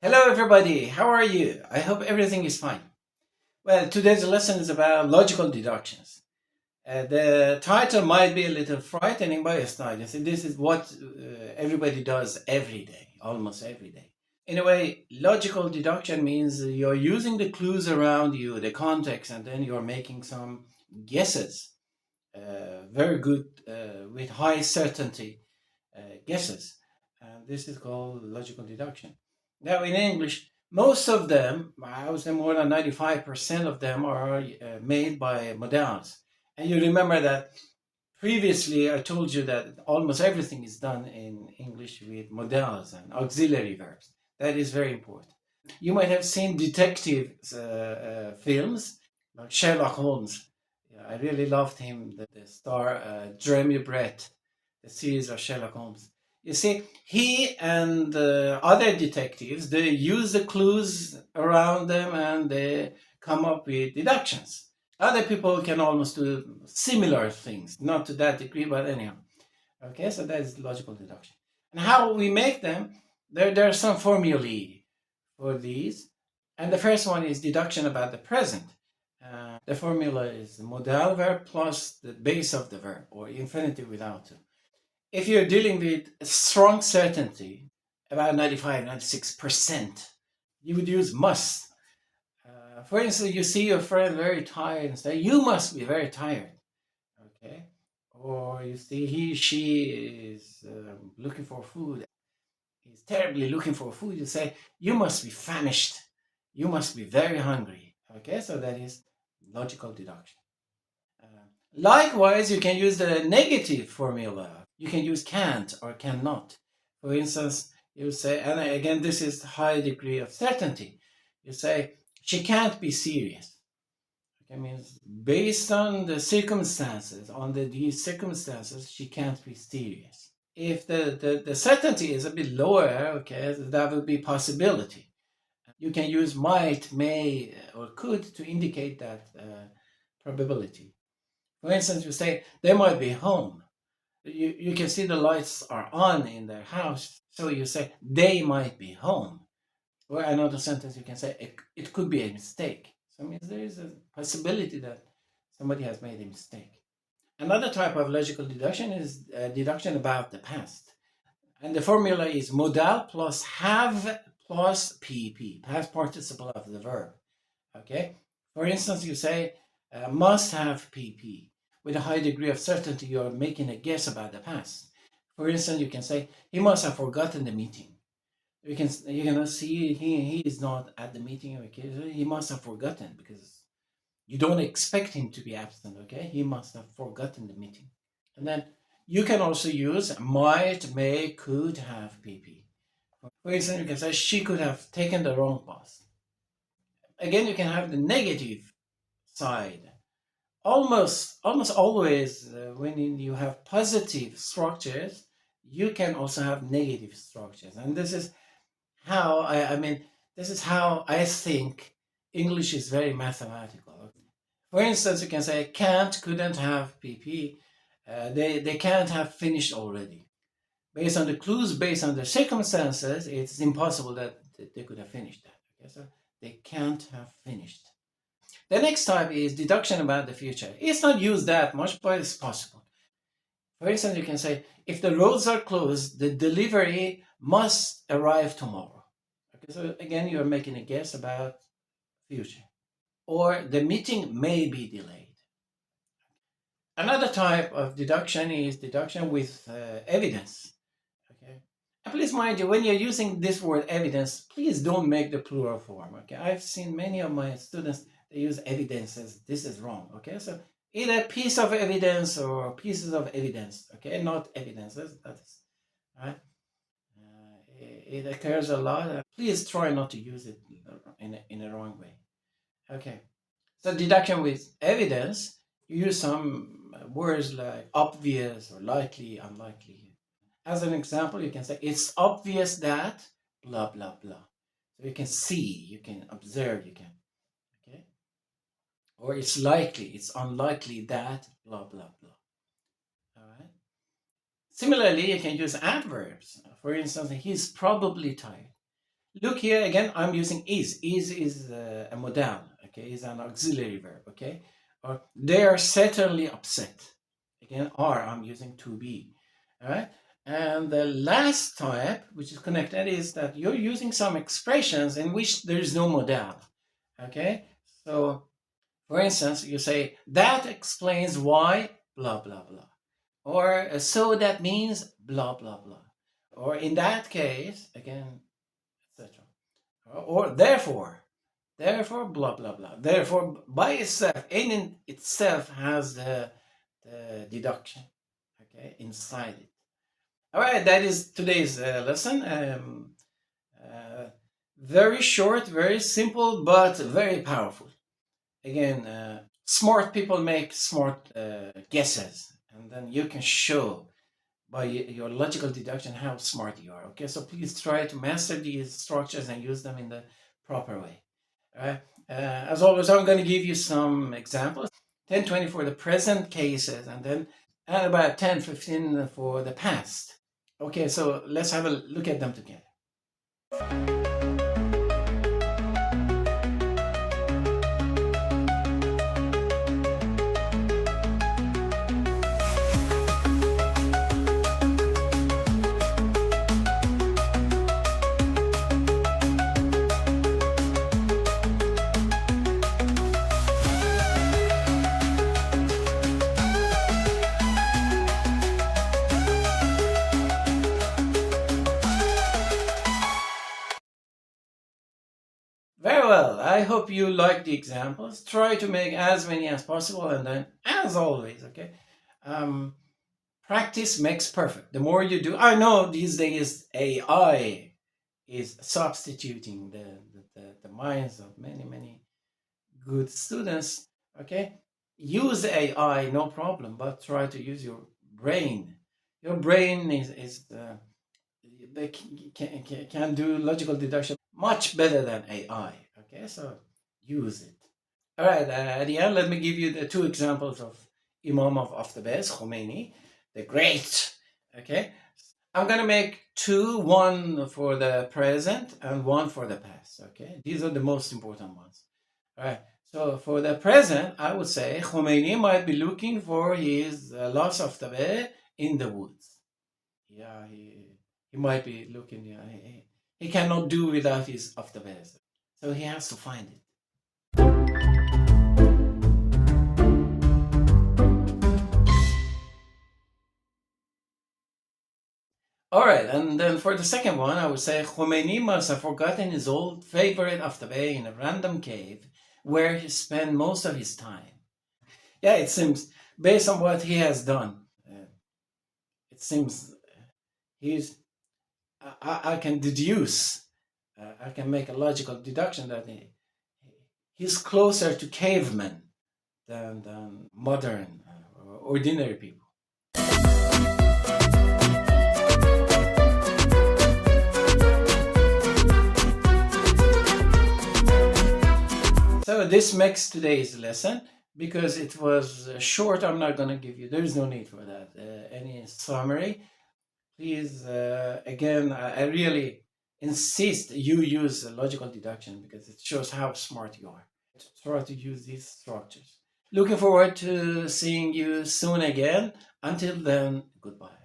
Hello everybody, how are you? I hope everything is fine. Well, today's lesson is about logical deductions. The title might be a little frightening, but it's not. This is what everybody does every day, almost every day. In a way, logical deduction means you're using the clues around you, the context, and then you're making some guesses. Very good, with high certainty guesses. And this is called logical deduction. Now, in English, most of them, I would say more than 95% of them, are made by modals. And you remember that previously I told you that almost everything is done in English with modals and auxiliary verbs. That is very important. You might have seen detective films like Sherlock Holmes. Yeah, I really loved him, the star Jeremy Brett, the series of Sherlock Holmes. You see, he and other detectives, they use the clues around them and they come up with deductions. Other people can almost do similar things, not to that degree, but anyhow. Okay, so that is logical deduction. And how we make them, there are some formulae for these. And the first one is deduction about the present. The formula is the modal verb plus the base of the verb, or infinitive without to. If you're dealing with strong certainty, about 95, 96%, you would use must. For instance, you see your friend very tired and say, you must be very tired. Okay? Or you see she is looking for food. He's terribly looking for food. You say, you must be famished. You must be very hungry. Okay? So that is logical deduction. Likewise, you can use the negative formula. You can use can't or cannot. For instance, you say, and again, this is high degree of certainty. You say, she can't be serious. Okay, means based on the circumstances, these circumstances, she can't be serious. If the certainty is a bit lower, okay, that would be possibility. You can use might, may, or could to indicate that probability. For instance, you say they might be home. You can see the lights are on in their house, so you say they might be home. Or another sentence you can say it could be a mistake. So it means there is a possibility that somebody has made a mistake. Another type of logical deduction is deduction about the past. And the formula is modal plus have plus PP, past participle of the verb. Okay? For instance, you say must have PP. With a high degree of certainty, you're making a guess about the past. For instance, you can say he must have forgotten the meeting. You can see he is not at the meeting. Okay, he must have forgotten because you don't expect him to be absent. Okay, he must have forgotten the meeting. And then you can also use might, may, could have PP. For instance, you can say she could have taken the wrong bus. Again, you can have the negative side. Almost always, when you have positive structures, you can also have negative structures, and this is how this is how I think English is very mathematical. For instance, you can say can't, couldn't have PP. They can't have finished already. Based on the clues, based on the circumstances, it's impossible that they could have finished that. Okay, so they can't have finished. The next type is deduction about the future. It's not used that much, but it's possible. For instance, you can say, if the roads are closed, the delivery must arrive tomorrow. Okay, so again, you're making a guess about future. Or the meeting may be delayed. Another type of deduction is deduction with evidence. Okay. And please mind you, when you're using this word evidence, please don't make the plural form. Okay. I've seen many of my students, they use evidence as this is wrong. Okay. So either piece of evidence or pieces of evidence. Okay. Not evidences. That is right. It occurs a lot. Please try not to use it in a wrong way. Okay. So deduction with evidence, you use some words like obvious or likely, unlikely. As an example, you can say it's obvious that blah blah blah. So you can see, you can observe, you can, okay. Or it's likely, it's unlikely that blah blah blah. All right. Similarly, you can use adverbs. For instance, he's probably tired. Look here again, I'm using is. Is a modal, okay, is an auxiliary verb, okay? Or they are certainly upset. Again, are, I'm using to be, all right? And the last type, which is connected, is that you're using some expressions in which there is no modal, okay? So, for instance, you say, that explains why, blah, blah, blah. Or so that means, blah, blah, blah. Or in that case, again, etc. Or therefore, blah, blah, blah. Therefore, by itself, in itself has the deduction, okay, inside it. All right, that is today's lesson. Very short, very simple, but very powerful. Again, smart people make smart guesses, and then you can show by your logical deduction how smart you are. Okay, so please try to master these structures and use them in the proper way. All right. As always, I'm going to give you some examples. 10, 20 for the present cases, and then and about 10, 15 for the past. Okay, so let's have a look at them together. Very well. I hope you like the examples. Try to make as many as possible, and then, as always, okay, practice makes perfect. The more you do, I know these days AI is substituting the minds of many good students. Okay, use AI, no problem, but try to use your brain. Your brain is they can do logical deduction much better than AI. Okay, so use it. All right, at the end, let me give you the two examples of Imam of Aftabez, Khomeini, the great. Okay, I'm gonna make two, one for the present and one for the past. Okay, these are the most important ones. All right. So for the present, I would say Khomeini might be looking for his loss of Tabe in the woods. Yeah, he might be looking. Yeah, he cannot do without his of the best, so he has to find it. All right, and then for the second one, I would say Khomeini must have forgotten his old favorite of the bay in a random cave where he spent most of his time. Yeah, it seems based on what he has done, it seems he's. I can deduce. I can make a logical deduction that he's closer to cavemen than modern ordinary people. So this makes today's lesson. Because it was short, I'm not going to give you, there is no need for that, any summary. Please, again, I really insist you use logical deduction because it shows how smart you are. Try to use these structures. Looking forward to seeing you soon again. Until then, goodbye.